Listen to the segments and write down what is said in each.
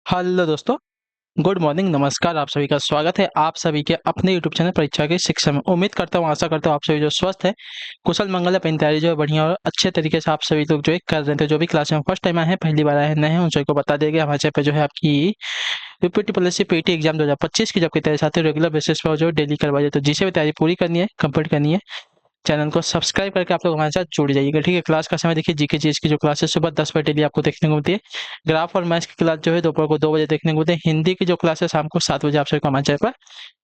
Hello दोस्तों। Good morning, नमस्कार। आप सभी का स्वागत है आप सभी के अपने यूट्यूब चैनल परीक्षा की शिक्षा में। उम्मीद करता हूँ, आशा करता हूँ आप सभी जो स्वस्थ है, कुशल मंगल है, अपनी तैयारी जो है बढ़िया और अच्छे तरीके से आप सभी लोग जो है कर रहे थे। जो भी क्लास में फर्स्ट टाइम आए हैं, पहली बार आए हैं, नए हैं, उन सभी को बता देंगे हमारे चैनल पे जो है आपकी यूपीटी प्लस पीटी एग्जाम 2025 की जब की तैयारी आती है रेगुलर बेसिस पर जो डेली करवाई जाए। तो जिसे भी तैयारी पूरी करनी है, कंप्लीट करनी है, चैनल को सब्सक्राइब करके आप लोग हमारे साथ जुड़ जाइएगा। ठीक है, क्लास का समय देखिए, जीके चीज की जो क्लास है सुबह 10 बजे डेली आपको देखने को मिलती है। ग्राफ और मैथ्स की क्लास जो है दोपहर को 2 बजे देखने को मिलती है। हिंदी की जो क्लास है शाम को 7 बजे आप सभी को हमारे चैनल पर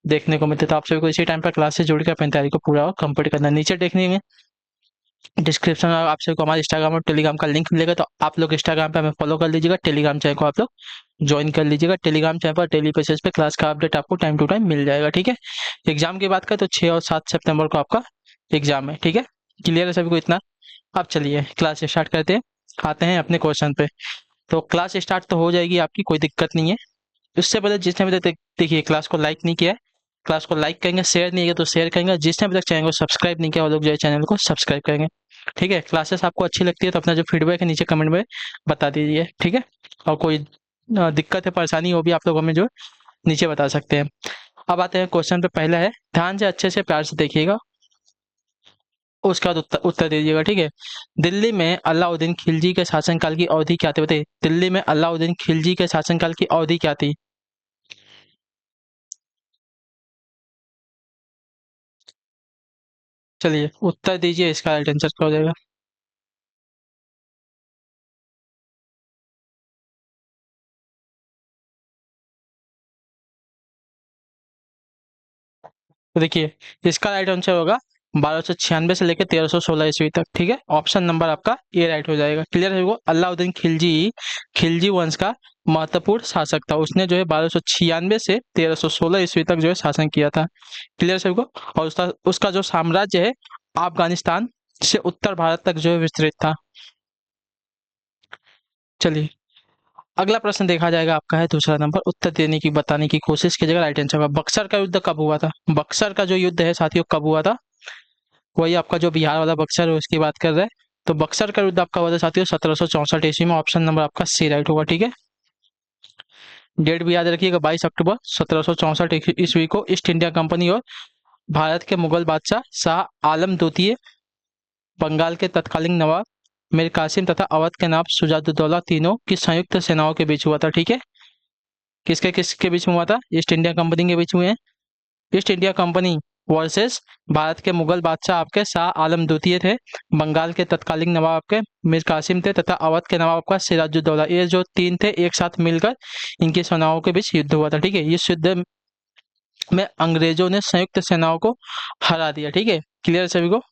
देखने को मिलती है। तो आप सभी को इसी टाइम पर क्लास से जुड़कर अपनी तैयारी को पूरा और कंप्लीट करना है। नीचे देखने में डिस्क्रिप्शन में आप सभी को हमारे इंस्टाग्राम और टेलीग्राम का लिंक मिलेगा, तो आप लोग इंस्टाग्राम पे हमें फॉलो कर लीजिएगा, टेलीग्राम चैनल को आप लोग ज्वाइन कर लीजिएगा। टेलीग्राम चैनल पर डेली बेसिस पे क्लास का अपडेट आपको टाइम टू टाइम मिल जाएगा। ठीक है, एग्जाम की बात करें तो 6 और 7 सितंबर को आपका एग्जाम है। ठीक है, क्लियर है सभी को इतना। अब चलिए क्लास स्टार्ट करते हैं, आते हैं अपने क्वेश्चन पे। तो क्लास स्टार्ट तो हो जाएगी आपकी, कोई दिक्कत नहीं है। उससे पहले जिसने अभी तक देखिए क्लास को लाइक नहीं किया है, क्लास को लाइक करेंगे, शेयर नहीं किया तो शेयर करेंगे, जिसने अभी तक चैनल को सब्सक्राइब नहीं किया वो लोग जो है चैनल को सब्सक्राइब करेंगे। ठीक है, क्लासेस आपको अच्छी लगती है तो अपना जो फीडबैक है नीचे कमेंट में बता दीजिए। ठीक है, और कोई दिक्कत है, परेशानी हो भी आप लोग हमें जो है नीचे बता सकते हैं। अब आते हैं क्वेश्चन पे। पहला है, ध्यान से अच्छे से प्यार से देखिएगा, उसका उत्तर उत्तर दीजिएगा। ठीक है, दिल्ली में अलाउद्दीन खिलजी के शासनकाल की अवधि क्या थी? बताइए, दिल्ली में अलाउद्दीन खिलजी के शासनकाल की अवधि क्या थी? चलिए उत्तर दीजिए, इसका राइट आंसर क्या हो जाएगा? तो देखिए, इसका राइट आंसर होगा 1296 से लेकर 1316 ईस्वी तक। ठीक है, ऑप्शन नंबर आपका ए राइट हो जाएगा। क्लियर है वो? अलाउद्दीन खिलजी खिलजी वंश का महत्वपूर्ण शासक था। उसने जो है 1296 से 1316 ईस्वी तक जो है शासन किया था। क्लियर सभी को? और उसका उसका जो साम्राज्य है अफगानिस्तान से उत्तर भारत तक जो है विस्तृत था। चलिए अगला प्रश्न देखा जाएगा, आपका है दूसरा नंबर। उत्तर देने की बताने की कोशिश कीजिएगा, राइट आंसर होगा। बक्सर का युद्ध कब हुआ था? बक्सर का जो युद्ध है साथियों कब हुआ था? वही आपका जो बिहार वाला बक्सर है उसकी बात कर रहे हैं। तो बक्सर का युद्ध आपका हुआ था साथियों 1764 ईस्वी में। ऑप्शन नंबर आपका सी राइट होगा। ठीक है, डेट भी याद रखिएगा, 22 अक्टूबर 1764 ईस्वी को ईस्ट इंडिया कंपनी और भारत के मुगल बादशाह शाह आलम द्वितीय, बंगाल के तत्कालीन नवाब मीर कासिम तथा अवध के नवाब सुजाउद्दौला तीनों की संयुक्त सेनाओं के बीच हुआ था। ठीक है, किसके किसके बीच में हुआ था? ईस्ट इंडिया कंपनी के बीच में है। East India company versus Bharat के मुगल बादशाह आपके शाह आलम द्वितीय थे, बंगाल के तत्कालीन नवाब आपके मीर कासिम थे तथा अवध के नवाब आपका सिराजुद्दौला। ये जो तीन थे एक साथ मिलकर इनकी सेनाओं के बीच युद्ध हुआ था। ठीक है, इस युद्ध में अंग्रेजों ने संयुक्त सेनाओं को हरा दिया। ठीक है, क्लियर सभी को?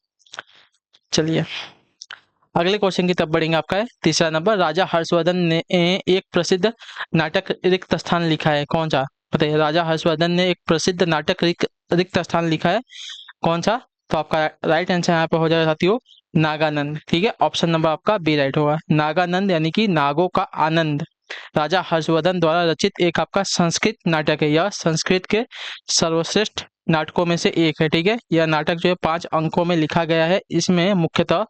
चलिए अगले क्वेश्चन की तरफ बढ़ेंगे। आपका है तीसरा नंबर। राजा हर्षवर्धन ने एक प्रसिद्ध नाटक रिक्त स्थान लिखा है, कौन सा? बताइए, राजा हर्षवर्धन ने एक प्रसिद्ध नाटक रिक्त स्थान लिखा है, कौन सा? तो आपका राइट आंसर यहाँ पे हो जाएगा साथियों नागानंद। ठीक है, ऑप्शन नंबर आपका बी राइट होगा। नागानंद यानी कि नागों का आनंद राजा हर्षवर्धन द्वारा रचित एक आपका संस्कृत नाटक है। यह संस्कृत के सर्वश्रेष्ठ नाटकों में से एक है। ठीक है, यह नाटक जो है 5 अंकों में लिखा गया है। इसमें मुख्यतः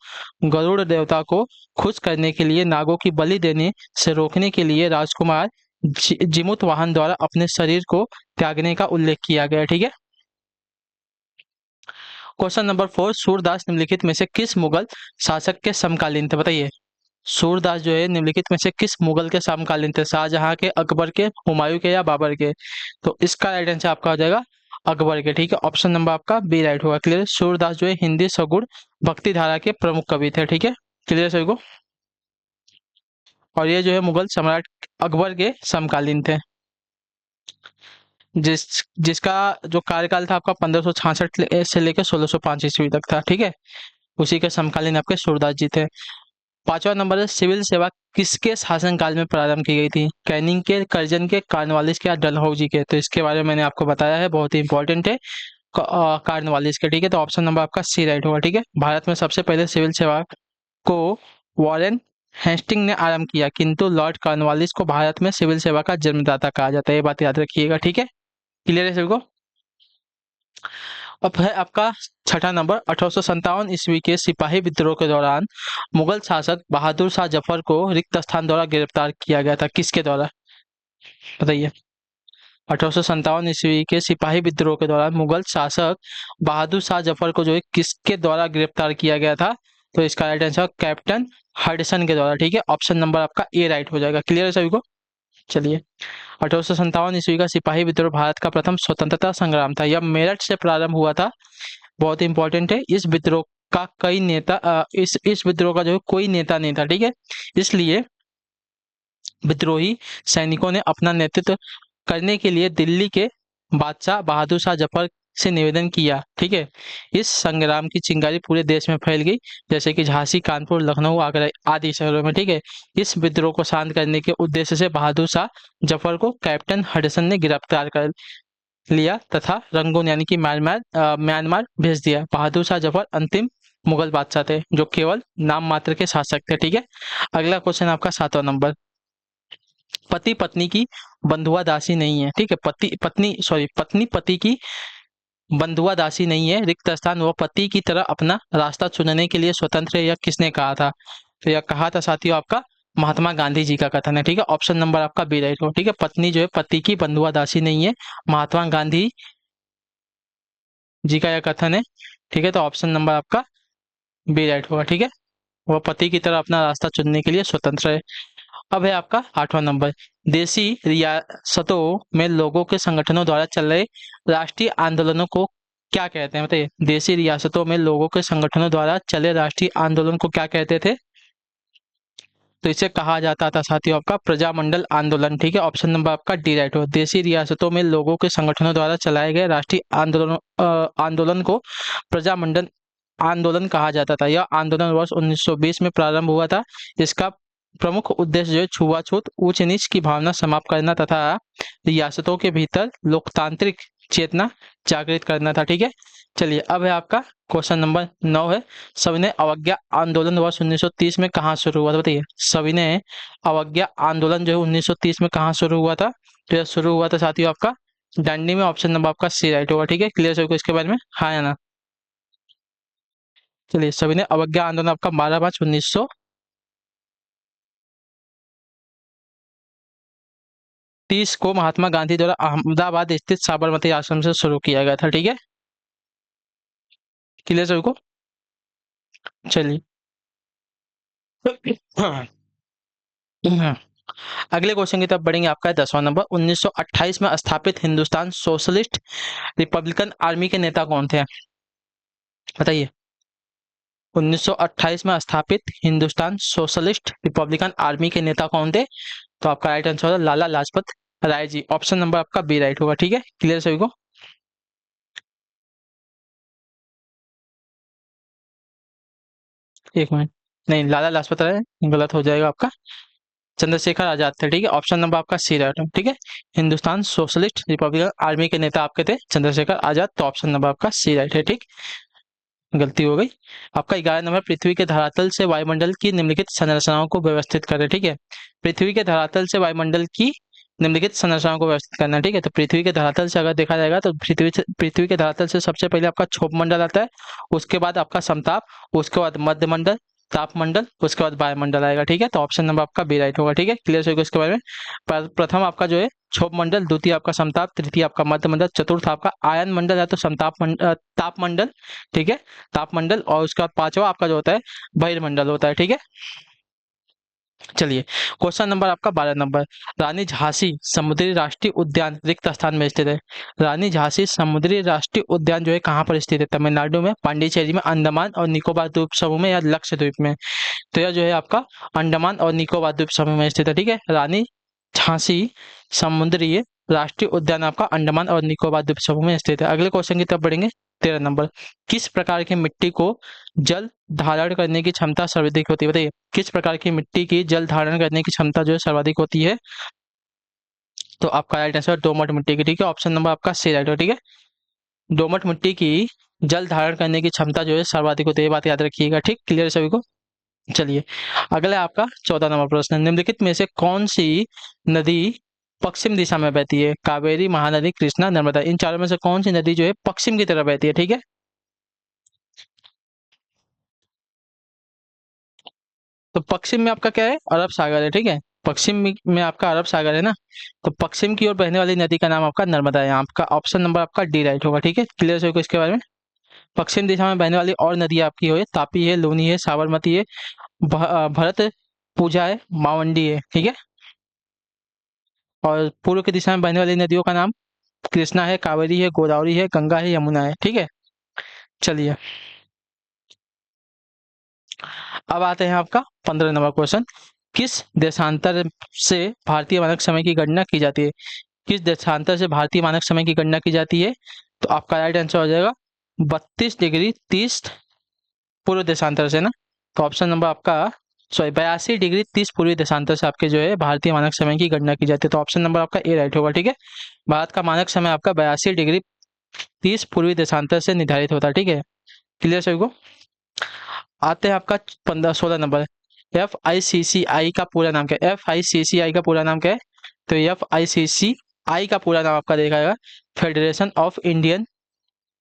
गरुड़ देवता को खुश करने के लिए, नागों की बलि देने से रोकने के लिए राजकुमार जिमुत वाहन द्वारा अपने शरीर को त्यागने का उल्लेख किया गया है। ठीक है, क्वेश्चन नंबर 4। सूरदास निम्नलिखित में से किस मुगल शासक के समकालीन थे? बताइए, सूरदास जो है निम्नलिखित में से किस मुगल के समकालीन थे? शाहजहां के, अकबर के, हुमायूं के या बाबर के? तो इसका राइट आंसर आपका हो जाएगा अकबर के। ठीक है, ऑप्शन नंबर आपका बी राइट होगा। क्लियर? सूरदास जो है हिंदी सगुण भक्ति धारा के प्रमुख कवि थे। ठीक है, क्लियर सभी को? और ये जो है मुगल सम्राट अकबर के समकालीन थे, जिस जिसका जो कार्यकाल था आपका 1566 से लेकर 1605 ईस्वी तक था। ठीक है, उसी के समकालीन आपके सूरदास जी थे। पांचवा नंबर है, सिविल सेवा किसके शासनकाल में प्रारंभ की गई थी? कैनिंग के, कर्जन के, कार्नवालिस के या डलहौजी के? तो इसके बारे में मैंने आपको बताया है, बहुत ही इंपॉर्टेंट है। कार्नवालिस के। ठीक है, तो ऑप्शन नंबर आपका सी राइट होगा। ठीक है, भारत में सबसे पहले सिविल सेवा को वॉरेन हेस्टिंग ने आरंभ किया, किंतु लॉर्ड कॉर्नवालिस को भारत में सिविल सेवा का जन्मदाता कहा जाता है। ये बात याद रखिएगा। ठीक है, क्लियर है सभी को? अब है आपका छठा नंबर। 1857 ईस्वी के सिपाही विद्रोह के दौरान मुगल शासक बहादुर शाह जफर को रिक्त स्थान द्वारा गिरफ्तार किया गया था, किसके द्वारा? बताइए। 1857 ईस्वी के सिपाही विद्रोह के दौरान मुगल शासक बहादुर शाह जफर को जो है किसके द्वारा गिरफ्तार किया गया था? तो इसका राइट आंसर कैप्टन हडसन के द्वारा। ठीक है, ऑप्शन नंबर आपका ए राइट हो जाएगा। क्लियर है सभी को? चलिए, 1857 ईस्वी का सिपाही विद्रोह भारत का प्रथम स्वतंत्रता संग्राम था। यह मेरठ से प्रारंभ हुआ था। बहुत इंपॉर्टेंट है। इस विद्रोह का कई नेता इस विद्रोह का जो है कोई नेता नहीं था। ठीक है, इसलिए विद्रोही सैनिकों ने अपना नेतृत्व करने के लिए दिल्ली के बादशाह बहादुर शाह जफर से निवेदन किया। ठीक है, इस संग्राम की चिंगारी पूरे देश में फैल गई, जैसे कि झांसी, कानपुर, लखनऊ, आगरा आदि शहरों में। ठीक है, इस विद्रोह को शांत करने के उद्देश्य से बहादुर शाह जफर को कैप्टन हडसन ने गिरफ्तार कर लिया तथा रंगून यानी कि म्यांमार भेज दिया। बहादुर शाह जफर अंतिम मुगल बादशाह थे जो केवल नाम मात्र के शासक थे। ठीक है, अगला क्वेश्चन आपका 7वां नंबर। पति पत्नी की बंधुआ दासी नहीं है। ठीक है, पत्नी पति की बंधुआ दासी नहीं है। रिक्त स्थान वह पति की तरह अपना रास्ता चुनने के लिए स्वतंत्र है। यह किसने कहा था? तो यह कहा था साथियों आपका महात्मा गांधी जी का कथन है। ठीक है, ऑप्शन नंबर आपका बी राइट हो। ठीक है, पत्नी जो है पति की बंधुआ दासी नहीं है, महात्मा गांधी जी का यह कथन है। ठीक है, तो ऑप्शन नंबर आपका बी राइट होगा। ठीक है, वह पति की तरह अपना रास्ता चुनने के लिए स्वतंत्र है। अब है आपका 8वां नंबर। देशी रियासतों में लोगों के संगठनों द्वारा चल रहे राष्ट्रीय आंदोलनों को क्या कहते हैं? बताइए। देशी रियासतों में लोगों के संगठनों द्वारा चले राष्ट्रीय आंदोलन को क्या कहते थे? तो इसे कहा जाता था साथियों आपका प्रजामंडल आंदोलन। ठीक है, ऑप्शन नंबर आपका डी राइट हो। देशी रियासतों में लोगों के संगठनों द्वारा चलाए गए राष्ट्रीय आंदोलन को प्रजामंडल आंदोलन कहा जाता था। यह आंदोलन वर्ष 1920 में प्रारंभ हुआ था। इसका प्रमुख उद्देश्य जो है छुआछूत, ऊंच नीच की भावना समाप्त करना तथा रियासतों के भीतर लोकतांत्रिक चेतना जागृत करना था। ठीक है, चलिए अब है आपका क्वेश्चन नंबर 9 है। सविनय अवज्ञा आंदोलन वर्ष 1930 में कहाँ शुरू हुआ था? बताइए। सविनय अवज्ञा आंदोलन जो है 1930 में कहाँ शुरू हुआ था? तो यह शुरू हुआ था साथियों आपका दांडी में। ऑप्शन नंबर आपका सी राइट होगा। ठीक है, क्लियर सभी को इसके बारे में? हाँ या ना? चलिए, सविनय अवज्ञा आंदोलन आपका 12 मार्च 1930 को महात्मा गांधी द्वारा अहमदाबाद स्थित साबरमती आश्रम से शुरू किया गया था। ठीक है, क्लियर सभी को? चलिए। हाँ। अगले क्वेश्चन की तरफ बढ़ेंगे। आपका है 10वां नंबर। 1928 में स्थापित हिंदुस्तान सोशलिस्ट रिपब्लिकन आर्मी के नेता कौन थे? बताइए। 1928 में स्थापित हिंदुस्तान सोशलिस्ट रिपब्लिकन आर्मी के नेता कौन थे? तो आपका राइट आंसर होगा लाला लाजपत राय जी। ऑप्शन नंबर आपका बी राइट होगा। ठीक है, क्लियर सभी को? एक मिनट, नहीं, लाला लाजपत राय गलत हो जाएगा आपका। चंद्रशेखर आजाद थे। ठीक है, ऑप्शन नंबर आपका सी राइट है। ठीक है, हिंदुस्तान सोशलिस्ट रिपब्लिकन आर्मी के नेता आपके थे चंद्रशेखर आजाद। तो ऑप्शन नंबर आपका सी राइट है। ठीक, गलती हो गई। आपका 11 नंबर। पृथ्वी के धरातल से वायुमंडल की निम्नलिखित संरचनाओं को व्यवस्थित करें। ठीक है, पृथ्वी के धरातल से वायुमंडल की निम्नलिखित संरचनाओं को व्यवस्थित करना। ठीक है, तो पृथ्वी के धरातल से अगर देखा जाएगा तो पृथ्वी के धरातल से सबसे पहले आपका क्षोभ मंडल आता है, उसके बाद आपका समताप, उसके बाद मध्यमंडल, तापमंडल, उसके बाद वायुमंडल आएगा। ठीक है, तो ऑप्शन नंबर आपका बी राइट होगा। ठीक है, क्लियर होगा इसके बारे में? प्रथम आपका जो है क्षोभ मंडल, द्वितीय आपका समताप, तृतीय आपका मध्यमंडल, चतुर्थ आपका आयन मंडल या तो तापमंडल। ठीक है, तापमंडल, और उसके बाद पांचवा आपका जो होता है बहिर्मंडल होता है। ठीक है, चलिए क्वेश्चन नंबर आपका 12 नंबर। रानी झांसी समुद्री राष्ट्रीय उद्यान रिक्त स्थान में स्थित है। रानी झांसी समुद्री राष्ट्रीय उद्यान जो है कहाँ पर स्थित है? तमिलनाडु में, पांडिचेरी में, अंडमान और निकोबार द्वीप समूह में या लक्षद्वीप में? तो यह जो है आपका अंडमान और निकोबार द्वीप समूह में स्थित है। ठीक है, रानी झांसी समुद्री राष्ट्रीय उद्यान आपका अंडमान और निकोबार द्वीप समूह में स्थित है। अगले क्वेश्चन की तरफ बढ़ेंगे। 13 नंबर। किस प्रकार की मिट्टी को जल धारण करने की क्षमता सर्वाधिक होती है? बताइए, किस प्रकार की मिट्टी की जल धारण करने की क्षमता जो है सर्वाधिक होती है? तो आपका राइट आंसर दोमट मिट्टी की। ठीक है, ऑप्शन नंबर आपका सी राइट है। ठीक है, दोमट मिट्टी की जल धारण करने की क्षमता जो है सर्वाधिक होती है, बात याद रखिएगा। ठीक, क्लियर सभी को? चलिए अगला आपका 14 नंबर प्रश्न। निम्नलिखित में से कौन सी नदी पश्चिम दिशा में बहती है? कावेरी, महानदी, कृष्णा, नर्मदा। इन चारों में से कौन सी नदी जो है पश्चिम की तरफ बहती है? ठीक है, तो पश्चिम में आपका क्या है? अरब सागर है। ठीक है, पश्चिम में आपका अरब सागर है ना, तो पश्चिम की ओर बहने वाली नदी का नाम आपका नर्मदा है। आपका ऑप्शन नंबर आपका डी राइट होगा। ठीक है, क्लियर है इसके बारे में। पश्चिम दिशा में बहने वाली और नदी आपकी हो, तापी है, लूनी है, साबरमती है, भरत पूजा है, मावंडी है। ठीक है, और पूर्व की दिशा में बहने वाली नदियों का नाम कृष्णा है, कावेरी है, गोदावरी है, गंगा है, यमुना है। ठीक है, चलिए अब आते हैं आपका 15 नंबर क्वेश्चन। किस देशांतर से भारतीय मानक समय की गणना की जाती है? किस देशांतर से भारतीय मानक समय की गणना की जाती है? तो आपका राइट आंसर हो जाएगा 32 डिग्री 30 पूर्व देशांतर से ना। तो ऑप्शन नंबर आपका 82 डिग्री 30 पूर्वी देशांतर से आपके जो है भारतीय मानक समय की गणना की जाती है। तो ऑप्शन नंबर आपका ए राइट होगा। ठीक है, भारत का मानक समय आपका 82 डिग्री 30 पूर्वी देशांतर से निर्धारित होता है। ठीक है, क्लियर सभी को। आते हैं आपका 16 नंबर। FICCI का पूरा नाम क्या है? FICCI का पूरा नाम क्या है? तो FICCI का पूरा नाम आपका देखा जाएगा federation of Indian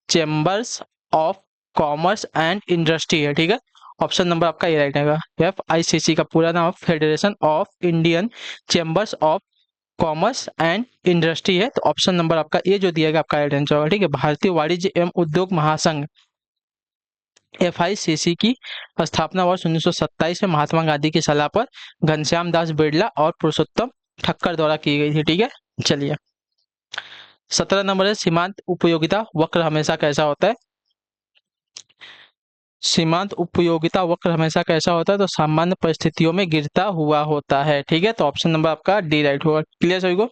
chambers of commerce and industry है। ठीक है, ऑप्शन नंबर आपका ए राइट आएगा। FICC का पूरा नाम federation of Indian chambers of commerce and industry है। तो ऑप्शन नंबर आपका ए जो दिया गया आपका राइट आंसर होगा। ठीक है, भारतीय वाणिज्य एवं उद्योग महासंघ FICC की स्थापना वर्ष 1927 में महात्मा गांधी की सलाह पर घनश्याम दास बिरला और पुरुषोत्तम ठक्कर द्वारा की गई थी। ठीक है, चलिए 17 नंबर है सीमांत उपयोगिता वक्र हमेशा कैसा होता है? सीमांत उपयोगिता वक्र हमेशा कैसा होता है? तो सामान्य परिस्थितियों में गिरता हुआ होता है। ठीक है, तो ऑप्शन नंबर आपका डी राइट होगा। क्लियर सभी को।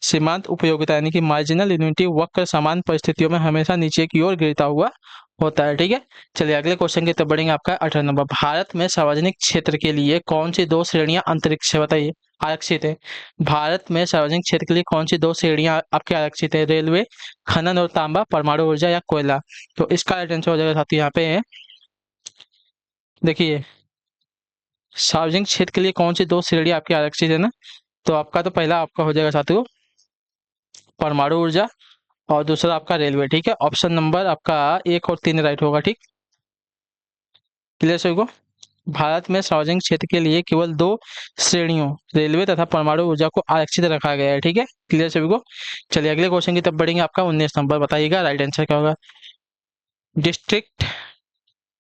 सीमांत उपयोगिता यानी कि मार्जिनल यूनिटी वक्र समान परिस्थितियों में हमेशा नीचे की ओर गिरता हुआ होता है। ठीक है, चलिए अगले क्वेश्चन की तरफ बढ़ेंगे। आपका 18 नंबर। भारत में सार्वजनिक क्षेत्र के लिए कौन सी दो श्रेणियां अंतरिक्ष बताइए आरक्षित है? भारत में सार्वजनिक क्षेत्र के लिए कौन सी दो श्रेणियां आपके आरक्षित है? रेलवे, खनन और तांबा, परमाणु ऊर्जा या कोयला? तो इसका आंसर हो जाएगा साथी यहाँ पे है, देखिए सार्वजनिक क्षेत्र के लिए कौन सी दो श्रेणी आपकी आरक्षित है ना। तो आपका तो पहला आपका हो जाएगा साथियों परमाणु ऊर्जा और दूसरा आपका रेलवे। ठीक है, ऑप्शन नंबर आपका 1 और 3 राइट होगा। ठीक, क्लियर सभी को। भारत में सार्वजनिक क्षेत्र के लिए केवल दो श्रेणियों रेलवे तथा परमाणु ऊर्जा को आरक्षित रखा गया है। ठीक है, क्लियर सभी को। चलिए अगले क्वेश्चन की तरफ बढ़ेंगे। आपका 19 नंबर बताइएगा राइट आंसर क्या होगा? डिस्ट्रिक्ट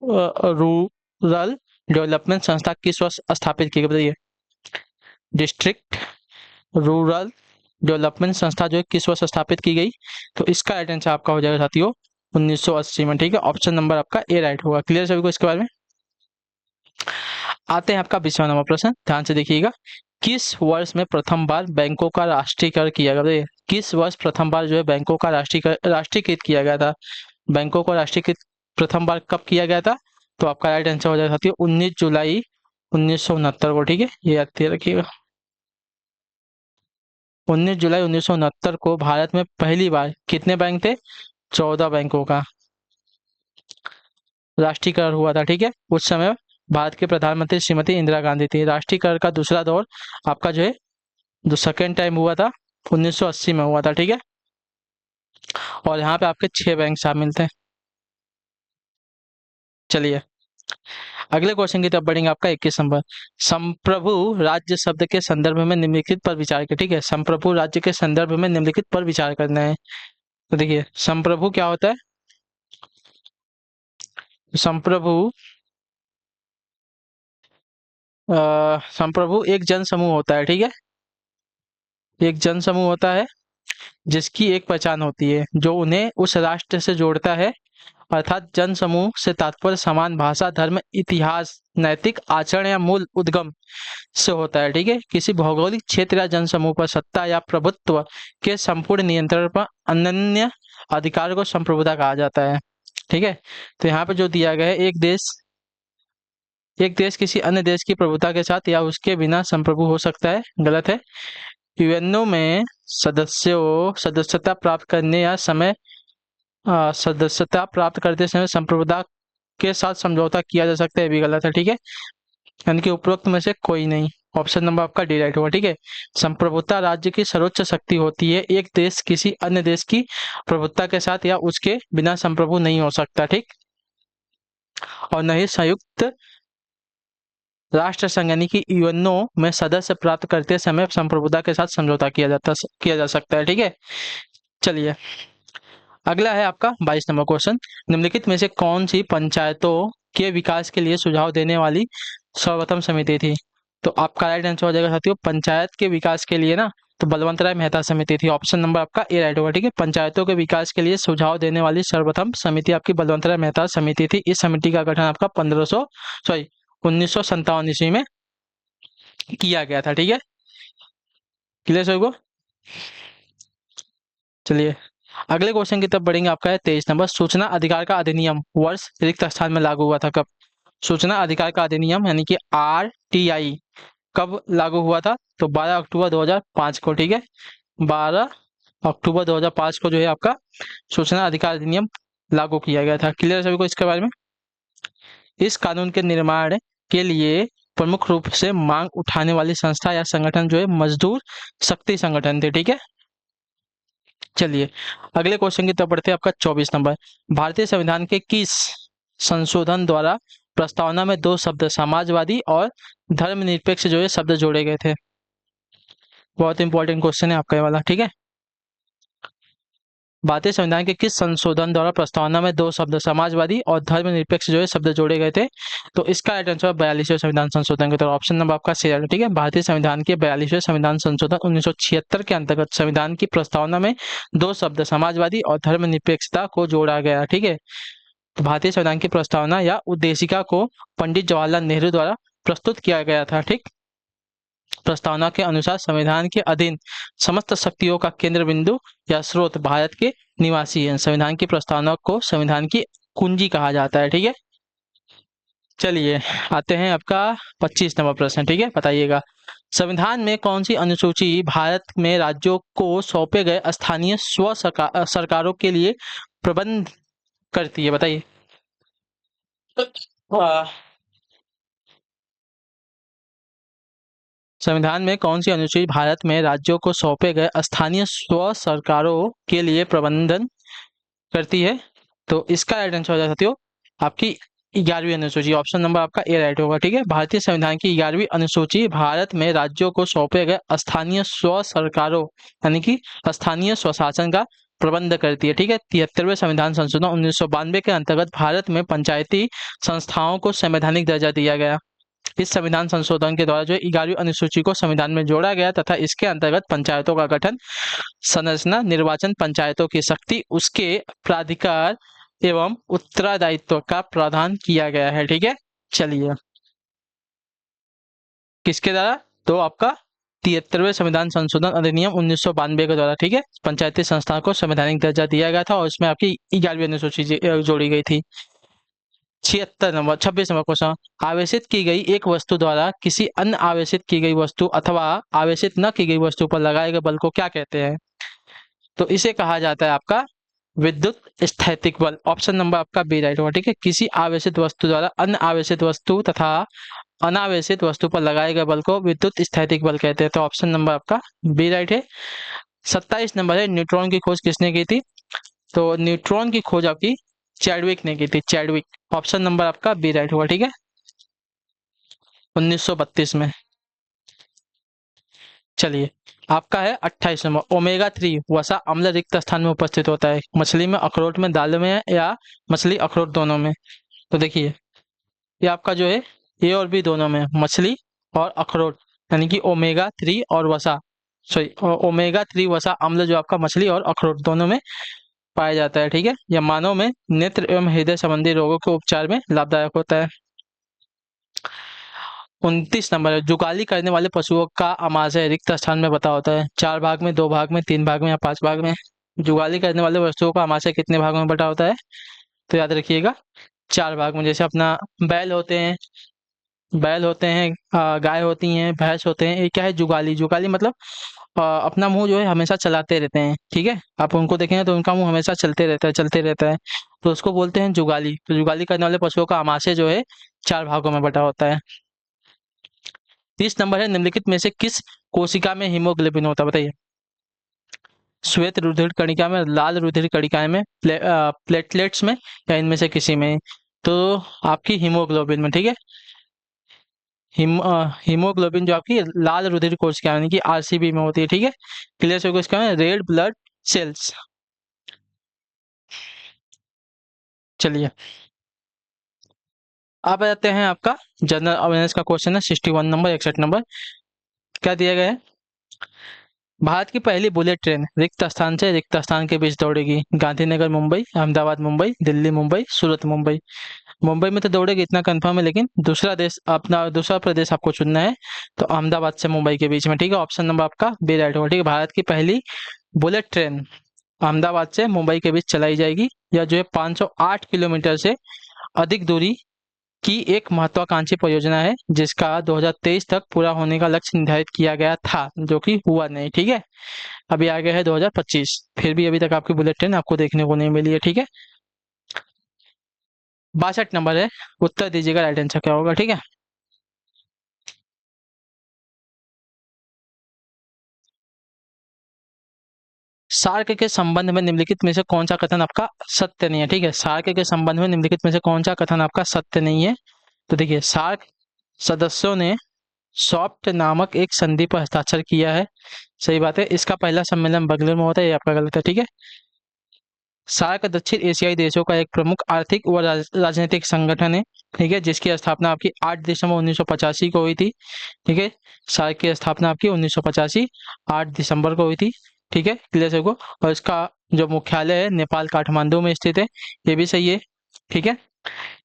रूरल डेवलपमेंट संस्था किस वर्ष स्थापित की गई बताइए? डिस्ट्रिक्ट रूरल डेवलपमेंट संस्था जो है किस वर्ष स्थापित की गई? तो इसका राइट आंसर आपका हो जाएगा साथियों 1980 में। ठीक है, ऑप्शन नंबर आपका ए राइट होगा। क्लियर सभी को इसके बारे में। आते हैं आपका 20वां नंबर प्रश्न, ध्यान से देखिएगा। किस वर्ष में प्रथम बार बैंकों का राष्ट्रीयकरण किया गया? बताइए किस वर्ष प्रथम बार जो है बैंकों का राष्ट्रीयकृत किया गया था? बैंकों को राष्ट्रीयकृत प्रथम बार कब किया गया था? तो आपका राइट आंसर हो जाएगा साथियों 19 जुलाई 1969 को। ठीक है, ये याद रखिएगा। 19 जुलाई 1969 को भारत में पहली बार कितने बैंक थे? 14 बैंकों का राष्ट्रीयकरण हुआ था। ठीक है, उस समय भारत के प्रधानमंत्री श्रीमती इंदिरा गांधी थी। राष्ट्रीयकरण का दूसरा दौर आपका जो है जो सेकेंड टाइम हुआ था 1980 में हुआ था। ठीक है, और यहाँ पे आपके 6 बैंक शामिल थे। चलिए अगले क्वेश्चन की तरफ बढ़ेंगे। आपका 21 नंबर। संप्रभु राज्य शब्द के संदर्भ में निम्नलिखित पर विचार करें। ठीक है, संप्रभु राज्य के संदर्भ में निम्नलिखित पर विचार करना है। तो देखिए संप्रभु क्या होता है? संप्रभु संप्रभु एक जन समूह होता है। ठीक है, एक जन समूह होता है जिसकी एक पहचान होती है जो उन्हें उस राष्ट्र से जोड़ता है। अर्थात जन समूह से तात्पर्य समान भाषा, धर्म, इतिहास, नैतिक आचरण या मूल उद्गम से होता है। ठीक है, किसी भौगोलिक क्षेत्र या जन समूह पर सत्ता या प्रभुत्व के संपूर्ण नियंत्रण पर अनन्य अधिकार को संप्रभुता कहा जाता है। ठीक है, तो यहाँ पे जो दिया गया है एक देश किसी अन्य देश की प्रभुता के साथ या उसके बिना संप्रभु हो सकता है, गलत है। यूएनओ में सदस्यता प्राप्त करने या सदस्यता प्राप्त करते समय संप्रभुता के साथ समझौता किया जा सकता है, भी गलत है। ठीक है, यानी कि उपरोक्त में से कोई नहीं। ऑप्शन नंबर आपका डी राइट होगा। ठीक है, संप्रभुता राज्य की सर्वोच्च शक्ति होती है। एक देश किसी अन्य देश की प्रभुता के साथ या उसके बिना संप्रभु नहीं हो सकता। ठीक, और न ही संयुक्त राष्ट्र संघ यानी कि यूएनओ में सदस्य प्राप्त करते समय संप्रभुता के साथ समझौता किया जा सकता है। ठीक है, चलिए अगला है आपका 22 नंबर क्वेश्चन। निम्नलिखित में से कौन सी पंचायतों के विकास के लिए सुझाव देने वाली सर्वोत्तम समिति थी? तो आपका राइट आंसर हो जाएगा साथियों, पंचायत के विकास के लिए ना तो बलवंत राय मेहता समिति थी। ऑप्शन नंबर आपका ए राइट होगा। ठीक है, पंचायतों के विकास के लिए सुझाव देने वाली सर्वप्रथम समिति आपकी बलवंत राय मेहता समिति थी। इस समिति का गठन आपका 1957 ईस्वी में किया गया था। ठीक है, क्लियर सभी को? चलिए अगले क्वेश्चन की तरफ बढ़ेंगे। आपका है 23 नंबर। सूचना अधिकार का अधिनियम वर्ष रिक्त स्थान में लागू हुआ था कब? सूचना अधिकार का अधिनियम यानी कि आरटीआई कब लागू हुआ था? तो 12 अक्टूबर 2005 को। ठीक है, 12 अक्टूबर 2005 को जो है आपका सूचना अधिकार अधिनियम लागू किया गया था। क्लियर है सभी को इसके बारे में? इस कानून के निर्माण के लिए प्रमुख रूप से मांग उठाने वाली संस्था या संगठन जो है मजदूर शक्ति संगठन थे। ठीक है, चलिए अगले क्वेश्चन की तरफ बढ़ते हैं। आपका 24 नंबर। भारतीय संविधान के किस संशोधन द्वारा प्रस्तावना में दो शब्द समाजवादी और धर्मनिरपेक्ष जो है शब्द जोड़े गए थे? बहुत इंपॉर्टेंट क्वेश्चन है आपका ये वाला। ठीक है, भारतीय संविधान के किस संशोधन द्वारा प्रस्तावना में दो शब्द समाजवादी और धर्मनिरपेक्ष जो है शब्द जोड़े गए थे? तो इसका राइट आंसर 42वें संविधान संशोधन के तरफ ऑप्शन नंबर आपका सी है। ठीक है, भारतीय संविधान के 42वें संविधान संशोधन 1976 के अंतर्गत संविधान की प्रस्तावना में दो शब्द समाजवादी और धर्मनिरपेक्षता को जोड़ा गया। ठीक है, तो भारतीय संविधान की प्रस्तावना या उद्देशिका को पंडित जवाहरलाल नेहरू द्वारा प्रस्तुत किया गया था। ठीक, प्रस्तावना के अनुसार संविधान के अधीन समस्त शक्तियों का केंद्र बिंदु या स्रोत भारत के निवासी हैं। संविधान की प्रस्तावना को संविधान की कुंजी कहा जाता है। ठीक है, चलिए आते हैं आपका 25 नंबर प्रश्न। ठीक है, बताइएगा संविधान में कौन सी अनुसूची भारत में राज्यों को सौंपे गए स्थानीय स्व सरकारों के लिए प्रबंध करती है? बताइए। संविधान में कौन सी अनुसूची भारत में राज्यों को सौंपे गए स्थानीय स्व सरकारों के लिए प्रबंधन करती है? तो इसका राइट आंसर हो जाए साथियों आपकी 11वीं अनुसूची। ऑप्शन नंबर आपका ए राइट होगा। ठीक है, भारतीय संविधान की 11वीं अनुसूची भारत में राज्यों को सौंपे गए स्थानीय स्व सरकारों यानी कि स्थानीय स्वशासन का प्रबंध करती है। ठीक है, 73वें संविधान संशोधन 1992 के अंतर्गत भारत में पंचायती संस्थाओं को संवैधानिक दर्जा दिया गया। इस संविधान संशोधन के द्वारा जो 11वीं अनुसूची को संविधान में जोड़ा गया तथा इसके अंतर्गत पंचायतों का गठन, संरचना, निर्वाचन, पंचायतों की शक्ति, उसके प्राधिकार एवं उत्तरदायित्व का प्रावधान किया गया है। ठीक है, चलिए किसके द्वारा? तो आपका 73वें संविधान संशोधन अधिनियम 1992 के द्वारा। ठीक है, पंचायती संस्था को संवैधानिक दर्जा दिया गया था और इसमें आपकी 11वीं अनुसूची जोड़ी गई थी। 26 नंबर क्वेश्चन। आवेशित की गई एक वस्तु द्वारा किसी अन्य आवेशित की गई वस्तु अथवा आवेशित न की गई वस्तु पर लगाए गए बल को क्या कहते हैं? तो इसे कहा जाता है आपका विद्युत स्थैतिक बल। ऑप्शन नंबर आपका बी राइट होगा। ठीक है, किसी आवेशित वस्तु द्वारा अन्य आवेशित वस्तु तथा अनावेशित वस्तु पर लगाए गए बल को विद्युत स्थैतिक बल कहते हैं। तो ऑप्शन नंबर आपका बी राइट है। 27 नंबर है न्यूट्रॉन की खोज किसने की थी? तो न्यूट्रॉन की खोज आपकी चैडविक ने की थी। चैडविक, ऑप्शन नंबर आपका बी राइट होगा। ठीक है, 1932 में। चलिए आपका है 28 नंबर। ओमेगा 3 वसा अम्ल रिक्त स्थान में उपस्थित होता है। मछली में, अखरोट में, दाल में या मछली अखरोट दोनों में? तो देखिए ये आपका जो है ए और बी दोनों में, मछली और अखरोट यानी कि ओमेगा 3 और वसा, सॉरी ओमेगा 3 वसा अम्ल जो आपका मछली और अखरोट दोनों में पाया जाता है। ठीक है, यह मानव में नेत्र एवं हृदय संबंधी रोगों के उपचार में लाभदायक होता है। 29 नंबर है जुगाली करने वाले पशुओं का आमाशय रिक्त स्थान में बता होता है। 4 भाग में, 2 भाग में, 3 भाग में या 5 भाग में? जुगाली करने वाले वस्तुओं का आमाशय कितने भागों में बटा होता है? तो याद रखिएगा 4 भाग में। जैसे अपना बैल होते हैं, गाय होती हैं, भैंस होते हैं। ये क्या है? जुगाली। जुगाली मतलब अपना मुंह जो है हमेशा चलाते रहते हैं। ठीक है, आप उनको देखेंगे तो उनका मुंह हमेशा चलते रहता है, तो उसको बोलते हैं जुगाली। तो जुगाली करने वाले पशुओं का आमाशय जो है 4 भागों में बटा होता है। 30 नंबर है निम्नलिखित में से किस कोशिका में हीमोग्लोबिन होता है? बताइए। श्वेत रुधिर कणिका में, लाल रुधिर कणिका में, प्लेटलेट्स में या इनमें से किसी में? तो आपकी हीमोग्लोबिन में। ठीक है, हीमोग्लोबिन जो आपकी लाल रुधिर कोशिका यानी कि आरसीबी में होती है, ठीक है। क्लियर से इसका रेड ब्लड सेल्स। चलिए अब आ जाते हैं आपका जनरल अवेयरनेस का क्वेश्चन है 61 नंबर 61 नंबर। क्या दिया गया है? भारत की पहली बुलेट ट्रेन रिक्त स्थान से रिक्त स्थान के बीच दौड़ेगी। गांधीनगर मुंबई, अहमदाबाद मुंबई, दिल्ली मुंबई, सूरत मुंबई। मुंबई में तो दौड़ेगी इतना कंफर्म है, लेकिन दूसरा देश अपना दूसरा प्रदेश आपको चुनना है। तो अहमदाबाद से मुंबई के बीच में, ठीक है। ऑप्शन नंबर आपका बी राइट होगा, ठीक है। भारत की पहली बुलेट ट्रेन अहमदाबाद से मुंबई के बीच चलाई जाएगी। यह जो है 508 किलोमीटर से अधिक दूरी की एक महत्वाकांक्षी परियोजना है, जिसका 2023 तक पूरा होने का लक्ष्य निर्धारित किया गया था, जो कि हुआ नहीं, ठीक है। अभी आ गया है 2025, फिर भी अभी तक आपकी बुलेट ट्रेन आपको देखने को नहीं मिली है, ठीक है। 62 नंबर है, उत्तर दीजिएगा राइट आंसर क्या होगा, ठीक है। सार्क के संबंध में निम्नलिखित में से कौन सा कथन आपका सत्य नहीं है, ठीक है। सार्क के संबंध में निम्नलिखित में से कौन सा कथन आपका सत्य नहीं है? तो देखिए, सार्क सदस्यों ने सॉफ्ट नामक एक संधि पर हस्ताक्षर किया है, सही बात है। इसका पहला सम्मेलन बंगलुरु में होता है, ये आपका गलत है, ठीक है। सार्क दक्षिण एशियाई देशों का एक प्रमुख आर्थिक व राजनीतिक संगठन है, ठीक है, जिसकी स्थापना आपकी 8 दिसंबर 1985 को हुई थी, ठीक है। सार्क की स्थापना आपकी 1985 8 दिसंबर को हुई थी, ठीक है। क्लियर से को, और इसका जो मुख्यालय है नेपाल काठमांडू में स्थित है, ये भी सही है, ठीक है।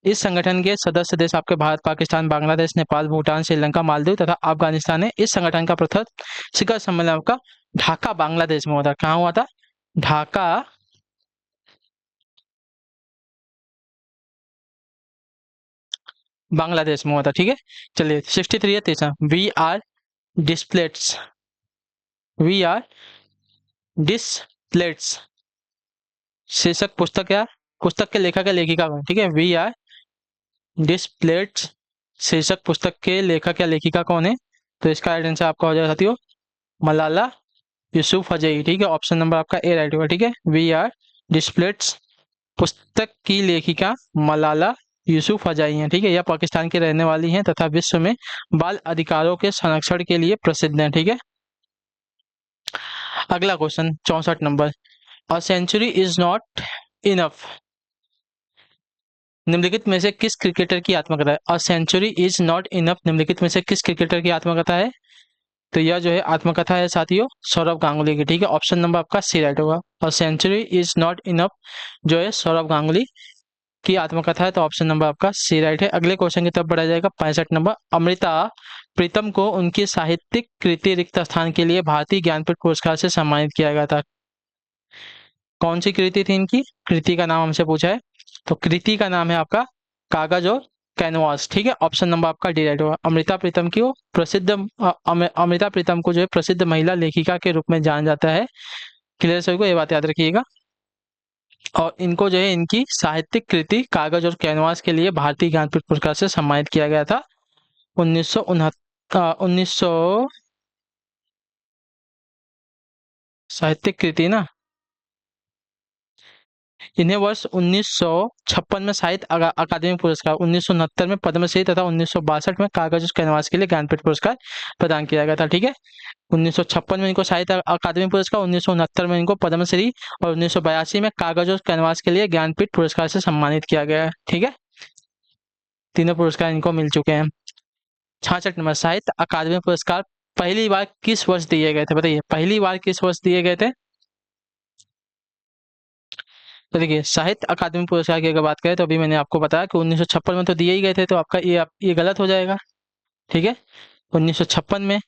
इस संगठन के सदस्य देश आपके भारत, पाकिस्तान, बांग्लादेश, नेपाल, भूटान, श्रीलंका, मालदीव तथा अफगानिस्तान है। इस संगठन का प्रथम शिखर सम्मेलन आपका ढाका बांग्लादेश में हुआ था। कहाँ हुआ था? ढाका बांग्लादेश में हुआ था, ठीक है। चलिए 63 है तीसरा, डिस्प्लेट्स वी आर डिस्प्लेट्स शीर्षक पुस्तक या पुस्तक के लेखक या लेखिका कौन, ठीक है। वी आर डिस्प्लेट्स शीर्षक पुस्तक के लेखक या लेखिका कौन है? तो इसका राइट आंसर आपका हो जाएगा साथियों मलाला यूसुफजई, ठीक है। ऑप्शन नंबर आपका ए राइट होगा, ठीक है। वी आर डिस्प्लेट्स पुस्तक की लेखिका मलाला यूसुफजई हैं, ठीक है। यह पाकिस्तान की रहने वाली हैं तथा विश्व में बाल अधिकारों के संरक्षण के लिए प्रसिद्ध हैं, ठीक है। अगला question 64 number, a century is not enough निम्नलिखित में से किस क्रिकेटर की आत्मकथा है? A century is not enough निम्नलिखित में से किस क्रिकेटर की आत्मकथा है? तो यह जो है आत्मकथा है साथियों सौरव गांगुली की, ठीक है। ऑप्शन नंबर आपका सी राइट होगा। A century is not enough जो है सौरव गांगुली की आत्मकथा है, तो ऑप्शन नंबर आपका सी राइट है। अगले क्वेश्चन की तरफ बढ़ा जाएगा 65 नंबर, अमृता प्रीतम को उनकी साहित्यिक कृति रिक्त स्थान के लिए भारतीय ज्ञानपीठ पुरस्कार से सम्मानित किया गया था। कौन सी कृति थी इनकी? कृति का नाम हमसे पूछा है, तो कृति का नाम है आपका कागज और कैनवास, ठीक है। ऑप्शन नंबर आपका डी राइट होगा। अमृता प्रीतम की प्रसिद्ध अमृता प्रीतम को जो है प्रसिद्ध महिला लेखिका के रूप में जाना जाता है। क्लियर सभी को ये बात याद रखिएगा। और इनको जो है इनकी साहित्यिक कृति कागज और कैनवास के लिए भारतीय ज्ञानपीठ पुरस्कार से सम्मानित किया गया था 1969 साहित्यिक कृति ना, इन्हें वर्ष 1956 में साहित्य अकादमी पुरस्कार, 1969 में पद्मश्री तथा 1962 में कागज और कैनवास के लिए ज्ञानपीठ पुरस्कार प्रदान किया गया था, ठीक है। 1956 में इनको साहित्य अकादमी पुरस्कार, 1969 में इनको पद्मश्री और 1982 में कागज और कैनवास के लिए ज्ञानपीठ पुरस्कार से सम्मानित किया गया है, ठीक है। तीनों पुरस्कार इनको मिल चुके हैं। 66 नंबर, साहित्य अकादमी पुरस्कार पहली बार किस वर्ष दिए गए थे? बताइए पहली बार किस वर्ष दिए गए थे? तो देखिए साहित्य अकादमी पुरस्कार की अगर बात करें तो अभी मैंने आपको बताया कि 1956 में तो दिए ही गए थे, तो आपका ये गलत हो जाएगा, ठीक है। 1956 में,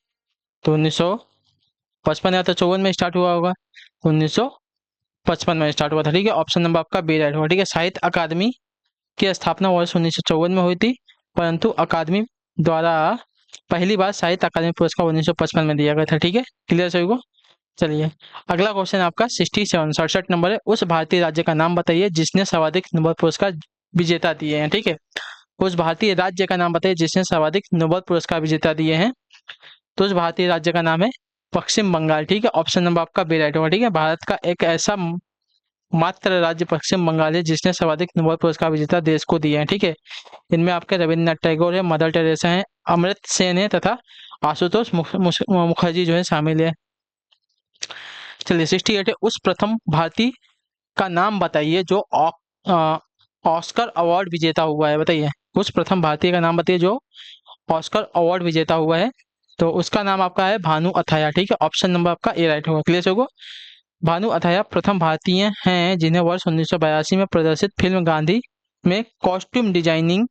तो 1955 या तो 54 में स्टार्ट हुआ होगा, 1955 में स्टार्ट हुआ था, ठीक है। ऑप्शन नंबर आपका बी राइट होगा, ठीक है। साहित्य अकादमी की स्थापना वर्ष 1954 में हुई थी, परंतु अकादमी द्वारा पहली बार साहित्य अकादमी पुरस्कार 1955 में दिया गया था, ठीक है। क्लियर सभी को? चलिए अगला क्वेश्चन आपका 67 नंबर है, उस भारतीय राज्य का नाम बताइए जिसने सर्वाधिक नोबेल पुरस्कार विजेता दिए हैं, ठीक है। उस भारतीय राज्य का नाम बताइए जिसने सर्वाधिक नोबेल पुरस्कार विजेता दिए हैं, तो उस भारतीय राज्य का नाम है पश्चिम बंगाल, ठीक है। ऑप्शन नंबर आपका बी राइट होगा, ठीक है। भारत का एक ऐसा मात्र राज्य पश्चिम बंगाल है जिसने सर्वाधिक नोबेल पुरस्कार विजेता देश को दिए हैं, ठीक है। इनमें आपके रविन्द्रनाथ टैगोर है, मदर टेरेसा है, अमृत सेन है तथा आशुतोष मुखर्जी जो है शामिल है। चलिए 68 है, उस प्रथम भारतीय का नाम बताइए जो ऑस्कर अवार्ड विजेता हुआ है। बताइए उस प्रथम भारतीय का नाम बताइए जो ऑस्कर अवार्ड विजेता हुआ है। तो उसका नाम आपका है भानु अथाया। ठीक है, ऑप्शन नंबर आपका ए राइट होगा। क्लियर होगा। भानु अथाया प्रथम भारतीय हैं जिन्हें वर्ष 1982 में प्रदर्शित फिल्म गांधी में कॉस्ट्यूम डिजाइनिंग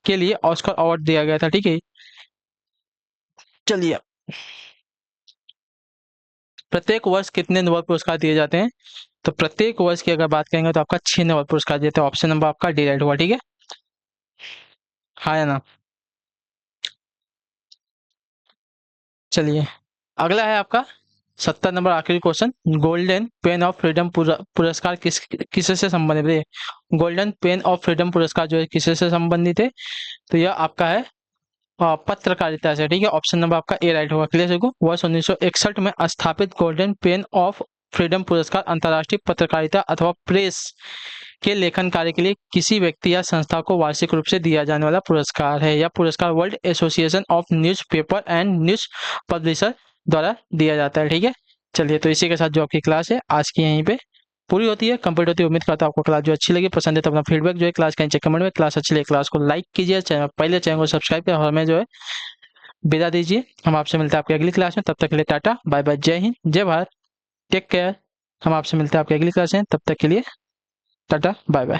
के लिए ऑस्कर अवार्ड दिया गया था। ठीक है, चलिए प्रत्येक वर्ष कितने नोबेल पुरस्कार दिए जाते हैं? तो प्रत्येक वर्ष की अगर बात करेंगे तो आपका 6 नोबेल पुरस्कार देते हैं। ऑप्शन नंबर आपका डी राइट हुआ। ठीक है, हाँ या ना? चलिए अगला है आपका 70 नंबर आखिरी question. Golden pain of freedom पुरस्कार किससे संबंधित है? गोल्डन पेन ऑफ फ्रीडम पुरस्कार जो है किससे संबंधित है? तो यह आपका है पत्रकारिता से। ठीक है, ऑप्शन नंबर आपका ए राइट होगा। क्लियर है। वर्ष 1961 में स्थापित गोल्डन पेन ऑफ फ्रीडम पुरस्कार अंतर्राष्ट्रीय पत्रकारिता अथवा प्रेस के लेखन कार्य के लिए किसी व्यक्ति या संस्था को वार्षिक रूप से दिया जाने वाला पुरस्कार है। यह पुरस्कार world association of news paper and news publisher द्वारा दिया जाता है। ठीक है, चलिए तो इसी के साथ जो आपकी क्लास है आज की यहीं पे पूरी होती है, कंप्लीट होती है। उम्मीद करता हूं आपको क्लास जो अच्छी लगी, पसंद है तो अपना फीडबैक जो है क्लास का नीचे कमेंट में, क्लास अच्छी लगी क्लास को लाइक कीजिए, चैनल पहले चैनल को सब्सक्राइब करें और हमें जो है विदा दीजिए। हम आपसे मिलते हैं आपकी अगली क्लास में, तब तक के लिए टाटा बाय बाय, जय हिंद जय भारत, टेक केयर। हम आपसे मिलते हैं आपकी अगली क्लास में, तब तक के लिए टाटा बाय बाय।